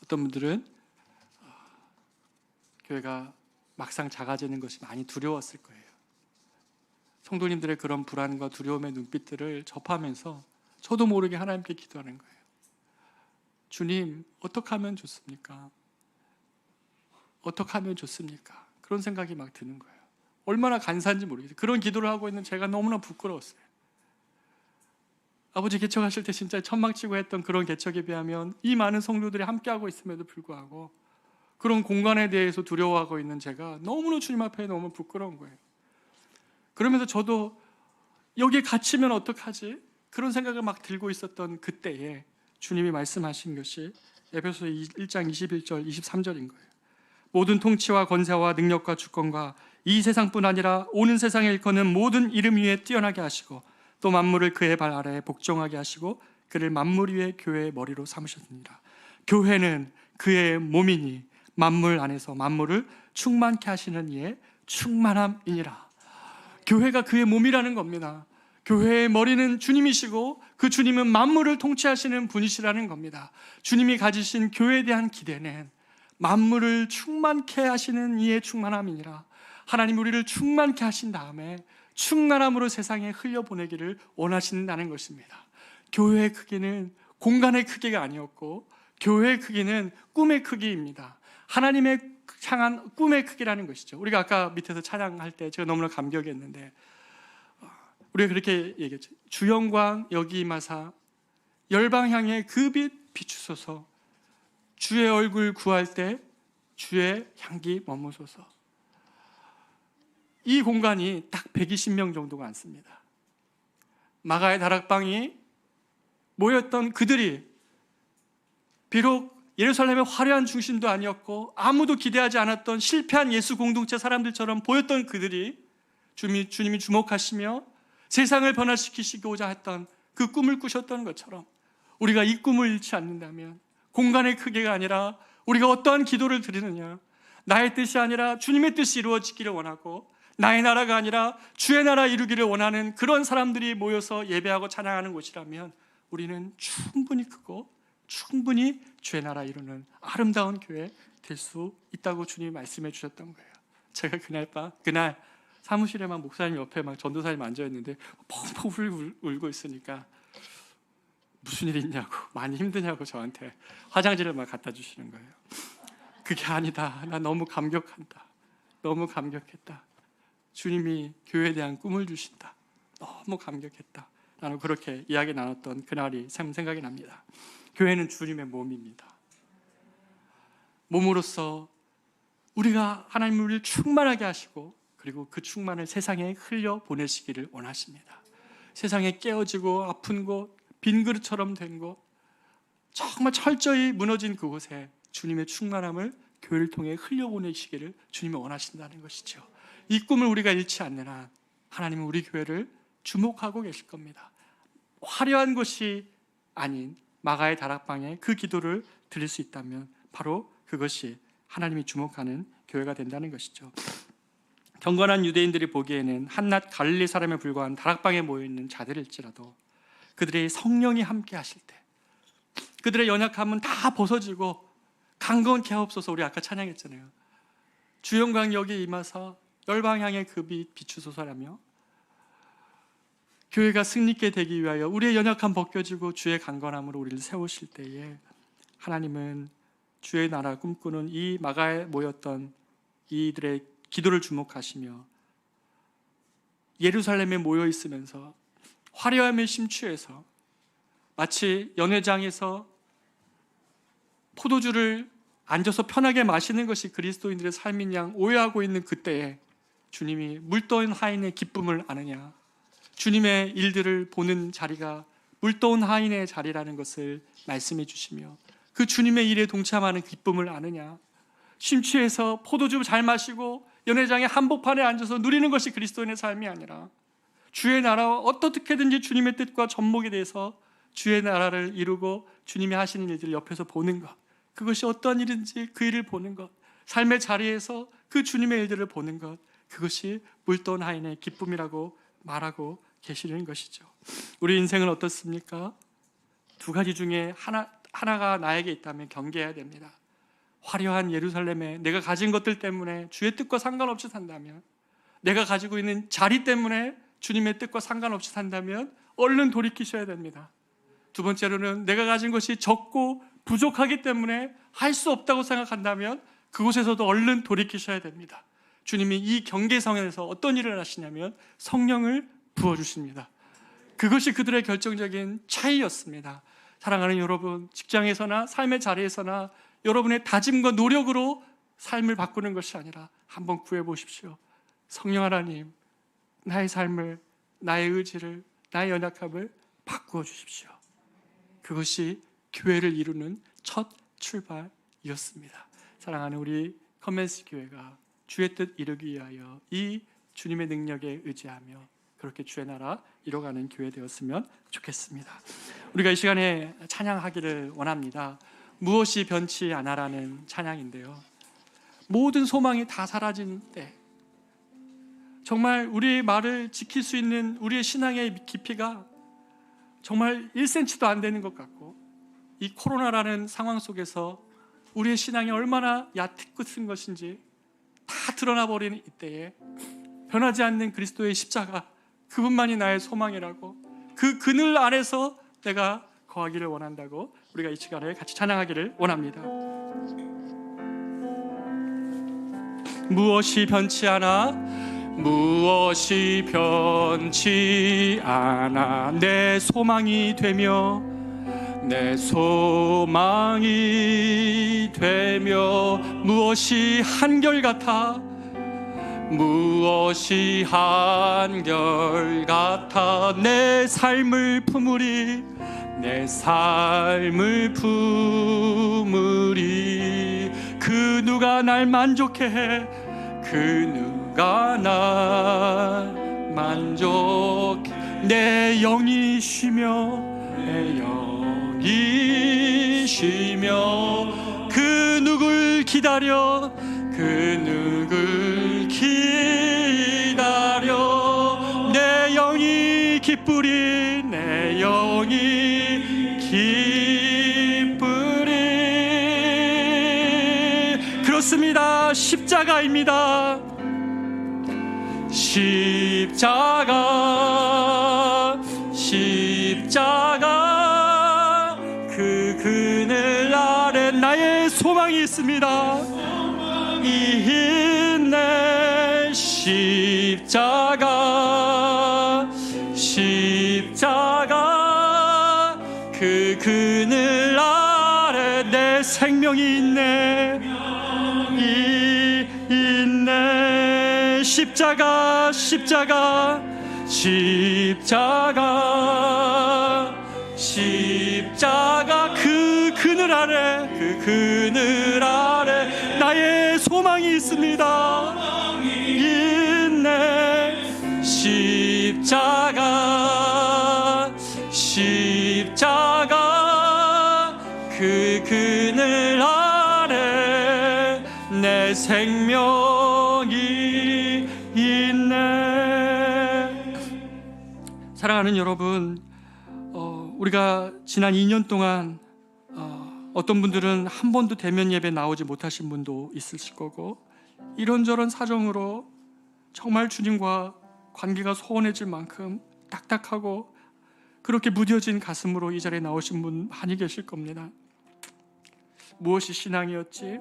어떤 분들은 교회가 막상 작아지는 것이 많이 두려웠을 거예요. 성도님들의 그런 불안과 두려움의 눈빛들을 접하면서 저도 모르게 하나님께 기도하는 거예요. 주님, 어떻게 하면 좋습니까? 어떻게 하면 좋습니까? 그런 생각이 막 드는 거예요. 얼마나 간사한지 모르겠어요. 그런 기도를 하고 있는 제가 너무나 부끄러웠어요. 아버지 개척하실 때 진짜 천막치고 했던 그런 개척에 비하면 이 많은 성도들이 함께하고 있음에도 불구하고 그런 공간에 대해서 두려워하고 있는 제가 너무나 주님 앞에 너무 부끄러운 거예요. 그러면서 저도 여기에 갇히면 어떡하지? 그런 생각을 막 들고 있었던 그때에 주님이 말씀하신 것이 에베소서 1장 21절 23절인 거예요. 모든 통치와 권세와 능력과 주권과 이 세상뿐 아니라 오는 세상에 일컫는 모든 이름 위에 뛰어나게 하시고 또 만물을 그의 발 아래에 복종하게 하시고 그를 만물 위에 교회의 머리로 삼으셨습니다. 교회는 그의 몸이니 만물 안에서 만물을 충만케 하시는 이의 충만함이니라. 교회가 그의 몸이라는 겁니다. 교회의 머리는 주님이시고 그 주님은 만물을 통치하시는 분이시라는 겁니다. 주님이 가지신 교회에 대한 기대는 만물을 충만케 하시는 이의 충만함이니라. 하나님 우리를 충만케 하신 다음에 충만함으로 세상에 흘려보내기를 원하신다는 것입니다. 교회의 크기는 공간의 크기가 아니었고 교회의 크기는 꿈의 크기입니다. 하나님의 향한 꿈의 크기라는 것이죠. 우리가 아까 밑에서 찬양할 때 제가 너무나 감격했는데 우리가 그렇게 얘기했죠. 주영광 여기 임하사 열방향에 그 빛 비추소서. 주의 얼굴 구할 때 주의 향기 머무소서. 이 공간이 딱 120명 정도가 앉습니다. 마가의 다락방이 모였던 그들이 비록 예루살렘의 화려한 중심도 아니었고 아무도 기대하지 않았던 실패한 예수 공동체 사람들처럼 보였던 그들이 주님이 주목하시며 세상을 변화시키시고자 했던 그 꿈을 꾸셨던 것처럼 우리가 이 꿈을 잃지 않는다면, 공간의 크기가 아니라 우리가 어떠한 기도를 드리느냐, 나의 뜻이 아니라 주님의 뜻이 이루어지기를 원하고 나의 나라가 아니라 주의 나라 이루기를 원하는 그런 사람들이 모여서 예배하고 찬양하는 곳이라면 우리는 충분히 크고 충분히 주의 나라 이루는 아름다운 교회 될 수 있다고 주님이 말씀해 주셨던 거예요. 제가 그날 사무실에 목사님 옆에 전도사님 앉아있는데 펑펑 울고 있으니까 무슨 일 있냐고, 많이 힘드냐고 저한테 화장지를 갖다 주시는 거예요. 그게 아니다, 나 너무 감격한다, 너무 감격했다, 주님이 교회에 대한 꿈을 주신다, 너무 감격했다, 나는 그렇게 이야기 나눴던 그날이 생각이 납니다. 교회는 주님의 몸입니다. 몸으로서 우리가 하나님을 우리를 충만하게 하시고, 그리고 그 충만을 세상에 흘려 보내시기를 원하십니다. 세상에 깨어지고 아픈 곳, 빈 그릇처럼 된 곳, 정말 철저히 무너진 그곳에 주님의 충만함을 교회를 통해 흘려보내시기를 주님이 원하신다는 것이죠. 이 꿈을 우리가 잃지 않는 한 하나님은 우리 교회를 주목하고 계실 겁니다. 화려한 것이 아닌 마가의 다락방에 그 기도를 드릴 수 있다면 바로 그것이 하나님이 주목하는 교회가 된다는 것이죠. 경건한 유대인들이 보기에는 한낱 갈릴리 사람에 불과한 다락방에 모여있는 자들일지라도 그들의 성령이 함께 하실 때 그들의 연약함은 다 벗어지고 강건케 하옵소서. 우리 아까 찬양했잖아요. 주 영광 여기 임하사 열방향의 그 빛 비추소서라며 교회가 승리케 되기 위하여 우리의 연약함 벗겨지고 주의 강건함으로 우리를 세우실 때에 하나님은 주의 나라 꿈꾸는 이 마가에 모였던 이들의 기도를 주목하시며 예루살렘에 모여 있으면서 화려함에 심취해서 마치 연회장에서 포도주를 앉아서 편하게 마시는 것이 그리스도인들의 삶인 양 오해하고 있는 그때에 주님이 물떠온 하인의 기쁨을 아느냐, 주님의 일들을 보는 자리가 물떠온 하인의 자리라는 것을 말씀해 주시며 그 주님의 일에 동참하는 기쁨을 아느냐, 심취해서 포도주 잘 마시고 연회장의 한복판에 앉아서 누리는 것이 그리스도인의 삶이 아니라 주의 나라와 어떻게든지 주님의 뜻과 접목에 대해서 주의 나라를 이루고 주님이 하시는 일들을 옆에서 보는 것, 그것이 어떤 일인지 그 일을 보는 것, 삶의 자리에서 그 주님의 일들을 보는 것, 그것이 물떠온 하인의 기쁨이라고 말하고 계시는 것이죠. 우리 인생은 어떻습니까? 두 가지 중에 하나가 나에게 있다면 경계해야 됩니다. 화려한 예루살렘에 내가 가진 것들 때문에 주의 뜻과 상관없이 산다면, 내가 가지고 있는 자리 때문에 주님의 뜻과 상관없이 산다면 얼른 돌이키셔야 됩니다. 두 번째로는 내가 가진 것이 적고 부족하기 때문에 할 수 없다고 생각한다면 그곳에서도 얼른 돌이키셔야 됩니다. 주님이 이 경계선에서 어떤 일을 하시냐면 성령을 부어주십니다. 그것이 그들의 결정적인 차이였습니다. 사랑하는 여러분, 직장에서나 삶의 자리에서나 여러분의 다짐과 노력으로 삶을 바꾸는 것이 아니라 한번 구해보십시오. 성령 하나님, 나의 삶을, 나의 의지를, 나의 연약함을 바꾸어 주십시오. 그것이 교회를 이루는 첫 출발이었습니다. 사랑하는 우리 컨벤스 교회가 주의 뜻 이루기 위하여 이 주님의 능력에 의지하며 그렇게 주의 나라 이뤄가는 교회 되었으면 좋겠습니다. 우리가 이 시간에 찬양하기를 원합니다. 무엇이 변치 않아라는 찬양인데요, 모든 소망이 다 사라진 때 정말 우리의 말을 지킬 수 있는 우리의 신앙의 깊이가 정말 1cm도 안 되는 것 같고, 이 코로나라는 상황 속에서 우리의 신앙이 얼마나 얕은 것인지 다 드러나 버리는 이때에 변하지 않는 그리스도의 십자가, 그분만이 나의 소망이라고, 그 그늘 아래서 내가 거하기를 원한다고 우리가 이 시간에 같이 찬양하기를 원합니다. 무엇이 변치 않아, 무엇이 변치 않아 내 소망이 되며, 내 소망이 되며, 무엇이 한결같아, 무엇이 한결같아 내 삶을 품으리, 내 삶을 품으리. 그 누가 날 만족해 해, 그 누가 날 만족해. 내 영이 쉬며, 내 영이 이시며 그 누굴 기다려 내 영이 기쁘리 내 영이 기쁘리. 그렇습니다. 십자가입니다. 십자가 그 그늘 아래 나의 소망이 있습니다. 있네. 십자가 그 그늘 아래 내 생명이 있네. 있네. 십자가 그 그늘 아래 나의 소망이 있습니다. 있네. 십자가 그 그늘 아래 내 생명이 있네. 사랑하는 여러분, 우리가 지난 2년 동안 어떤 분들은 한 번도 대면 예배 나오지 못하신 분도 있으실 거고, 이런저런 사정으로 정말 주님과 관계가 소원해질 만큼 딱딱하고 그렇게 무뎌진 가슴으로 이 자리에 나오신 분 많이 계실 겁니다. 무엇이 신앙이었지?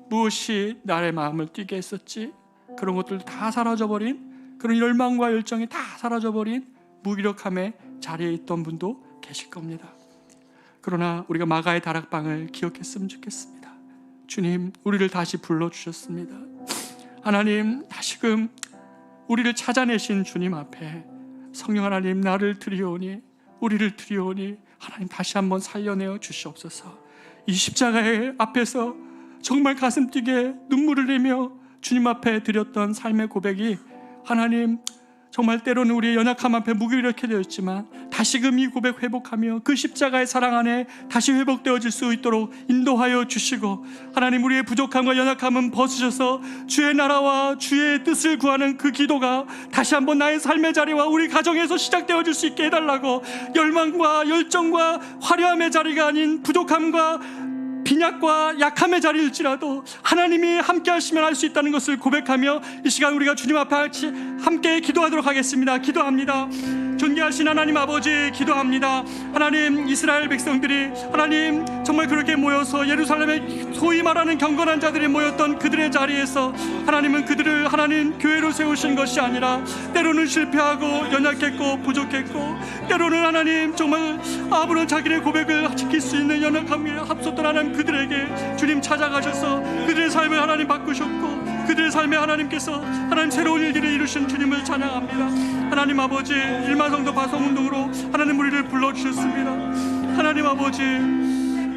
무엇이 나의 마음을 뛰게 했었지? 그런 것들도 다 사라져버린, 그런 열망과 열정이 다 사라져버린 무기력함의 자리에 있던 분도 계실 겁니다. 그러나 우리가 마가의 다락방을 기억했으면 좋겠습니다. 주님, 우리를 다시 불러주셨습니다. 하나님, 다시금 우리를 찾아내신 주님 앞에 성령 하나님, 나를 드리오니, 우리를 드리오니 하나님 다시 한번 살려내어 주시옵소서. 이 십자가의 앞에서 정말 가슴 뛰게 눈물을 흘리며 주님 앞에 드렸던 삶의 고백이 하나님, 정말 때로는 우리의 연약함 앞에 무기력하게 되었지만 다시금 이 고백 회복하며 그 십자가의 사랑 안에 다시 회복되어질 수 있도록 인도하여 주시고, 하나님, 우리의 부족함과 연약함은 벗으셔서 주의 나라와 주의 뜻을 구하는 그 기도가 다시 한번 나의 삶의 자리와 우리 가정에서 시작되어질 수 있게 해달라고, 열망과 열정과 화려함의 자리가 아닌 부족함과 빈약과 약함의 자리일지라도 하나님이 함께 하시면 할 수 있다는 것을 고백하며 이 시간 우리가 주님 앞에 함께 기도하도록 하겠습니다. 기도합니다. 존귀하신 하나님 아버지, 기도합니다. 하나님, 이스라엘 백성들이 하나님 정말 그렇게 모여서 예루살렘에 소위 말하는 경건한 자들이 모였던 그들의 자리에서 하나님은 그들을 하나님 교회로 세우신 것이 아니라 때로는 실패하고 연약했고 부족했고, 때로는 하나님 정말 아무런 자기의 고백을 지킬 수 있는 연약함에 합쳤던 하나님 그들에게 주님 찾아가셔서 그들의 삶을 하나님 바꾸셨고, 그들의 삶에 하나님께서 하나님 새로운 일들을 이루신 주님을 찬양합니다. 하나님 아버지, 일마성도 바성운동으로 하나님 우리를 불러주셨습니다. 하나님 아버지,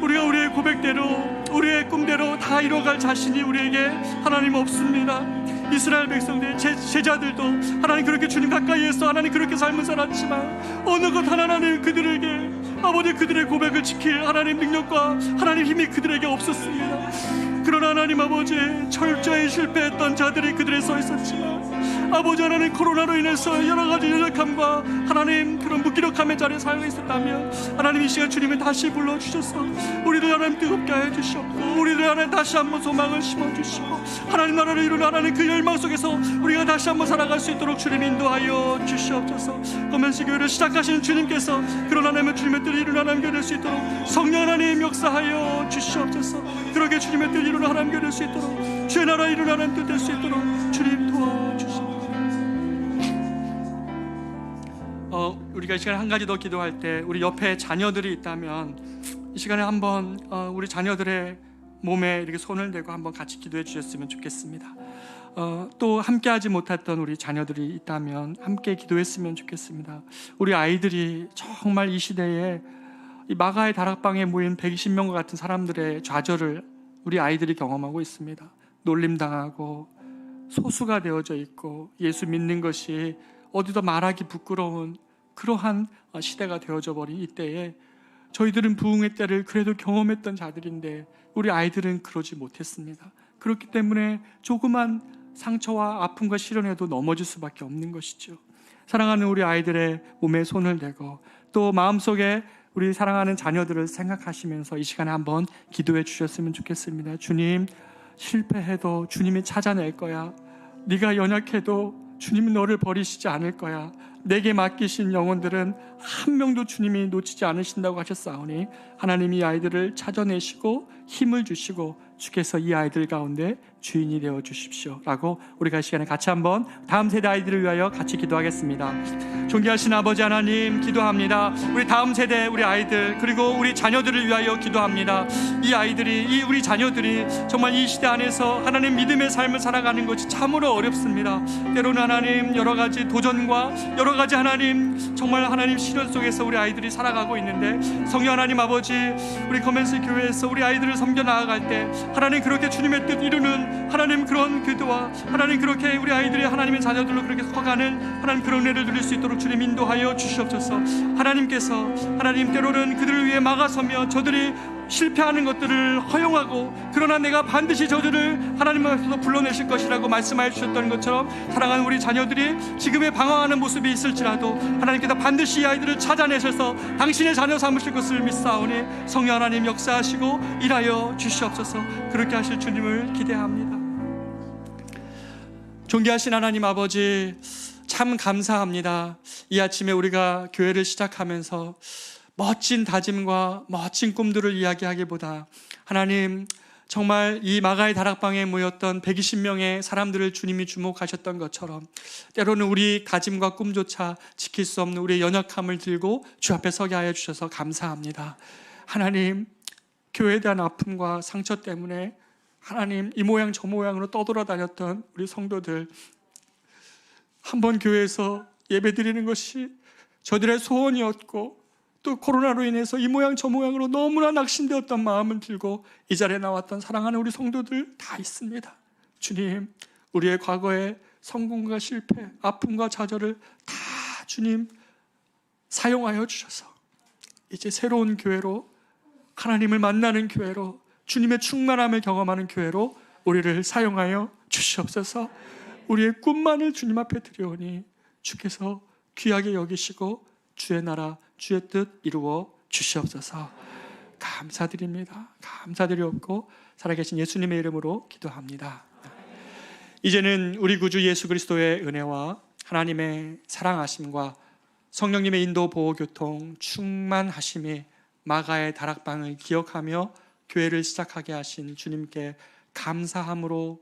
우리가 우리의 고백대로 우리의 꿈대로 다 이뤄갈 자신이 우리에게 하나님 없습니다. 이스라엘 백성들, 제자들도 하나님 그렇게 주님 가까이에서 하나님 그렇게 삶을 살았지만 어느 것 하나님 그들에게 아버지 그들의 고백을 지킬 하나님 능력과 하나님 힘이 그들에게 없었습니다. 그러나 하나님 아버지, 철저히 실패했던 자들이 그들에 서 있었지만 아버지 하나님, 코로나로 인해서 여러 가지 연약함과 하나님 그런 무기력함의 자리에 살고 있었다면 하나님 이 시간 주님을 다시 불러주셔서 우리를 하나님 뜨겁게 하여 주시옵고, 우리를 하나님 다시 한번 소망을 심어주시고 하나님 나라를 이루는 하나님 그 열망 속에서 우리가 다시 한번 살아갈 수 있도록 주님 인도하여 주시옵소서. 검은시 교회를 시작하시는 주님께서 그런 하나님의 주님의 뜻을 이루는 하나님 교회 될 수 있도록 성령 하나님 역사하여 주시옵소서. 그렇게 주님의 뜻을 이루는 하나님 교회 될 수 있도록, 주의 나라 이루는 하나님 뜻 될 수 있도록 주님 도와주시옵소서. 우리가 이 시간에 한 가지 더 기도할 때, 우리 옆에 자녀들이 있다면 이 시간에 한번 우리 자녀들의 몸에 이렇게 손을 대고 한번 같이 기도해 주셨으면 좋겠습니다. 또 함께하지 못했던 우리 자녀들이 있다면 함께 기도했으면 좋겠습니다. 우리 아이들이 정말 이 시대에 이 마가의 다락방에 모인 120명과 같은 사람들의 좌절을 우리 아이들이 경험하고 있습니다. 놀림당하고 소수가 되어져 있고 예수 믿는 것이 어디다 말하기 부끄러운 그러한 시대가 되어져 버린 이때에 저희들은 부흥의 때를 그래도 경험했던 자들인데 우리 아이들은 그러지 못했습니다. 그렇기 때문에 조그만 상처와 아픔과 시련에도 넘어질 수밖에 없는 것이죠. 사랑하는 우리 아이들의 몸에 손을 대고 또 마음속에 우리 사랑하는 자녀들을 생각하시면서 이 시간에 한번 기도해 주셨으면 좋겠습니다. 주님, 실패해도 주님이 찾아낼 거야. 네가 연약해도 주님이 너를 버리시지 않을 거야. 내게 맡기신 영혼들은 한 명도 주님이 놓치지 않으신다고 하셨사오니 하나님이 이 아이들을 찾아내시고 힘을 주시고 주께서 이 아이들 가운데 주인이 되어 주십시오 라고 우리가 이 시간에 같이 한번 다음 세대 아이들을 위하여 같이 기도하겠습니다. 존귀하신 아버지 하나님, 기도합니다. 우리 다음 세대 우리 아이들 그리고 우리 자녀들을 위하여 기도합니다. 이 아이들이, 이 우리 자녀들이 정말 이 시대 안에서 하나님 믿음의 삶을 살아가는 것이 참으로 어렵습니다. 때로는 하나님 여러 가지 도전과 여러 가지 하나님 정말 하나님 시련 속에서 우리 아이들이 살아가고 있는데 성령 하나님 아버지, 우리 커맨스 교회에서 우리 아이들을 섬겨 나아갈 때 하나님 그렇게 주님의 뜻 이루는 하나님 그런 기도와 하나님 그렇게 우리 아이들이 하나님의 자녀들로 그렇게 커가는 하나님 그런 은혜를 누릴 수 있도록 주님 인도하여 주시옵소서. 하나님께서 하나님 때로는 그들을 위해 막아서며 저들이 실패하는 것들을 허용하고 그러나 내가 반드시 저들을 하나님 앞에서 불러내실 것이라고 말씀하여 주셨던 것처럼 사랑하는 우리 자녀들이 지금의 방황하는 모습이 있을지라도 하나님께서 반드시 이 아이들을 찾아내셔서 당신의 자녀 삼으실 것을 믿사오니 성령 하나님 역사하시고 일하여 주시옵소서. 그렇게 하실 주님을 기대합니다. 존귀하신 하나님 아버지, 참 감사합니다. 이 아침에 우리가 교회를 시작하면서 멋진 다짐과 멋진 꿈들을 이야기하기보다 하나님 정말 이 마가의 다락방에 모였던 120명의 사람들을 주님이 주목하셨던 것처럼 때로는 우리 다짐과 꿈조차 지킬 수 없는 우리의 연약함을 들고 주 앞에 서게 하여 주셔서 감사합니다. 하나님, 교회에 대한 아픔과 상처 때문에 하나님 이 모양 저 모양으로 떠돌아다녔던 우리 성도들, 한번 교회에서 예배드리는 것이 저들의 소원이었고 또 코로나로 인해서 이 모양 저 모양으로 너무나 낙심되었던 마음을 들고 이 자리에 나왔던 사랑하는 우리 성도들 다 있습니다. 주님, 우리의 과거의 성공과 실패, 아픔과 좌절을 다 주님 사용하여 주셔서 이제 새로운 교회로, 하나님을 만나는 교회로, 주님의 충만함을 경험하는 교회로 우리를 사용하여 주시옵소서. 우리의 꿈만을 주님 앞에 드려오니 주께서 귀하게 여기시고 주의 나라, 주의 뜻 이루어 주시옵소서. 감사드립니다. 감사드리옵고 살아계신 예수님의 이름으로 기도합니다. 이제는 우리 구주 예수 그리스도의 은혜와 하나님의 사랑하심과 성령님의 인도 보호 교통 충만하심이 마가의 다락방을 기억하며 교회를 시작하게 하신 주님께 감사함으로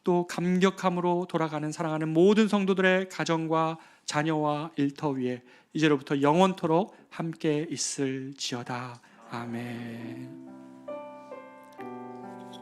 또 감격함으로 돌아가는 사랑하는 모든 성도들의 가정과 자녀와 일터 위에 이제로부터 영원토록 함께 있을지어다. 아멘.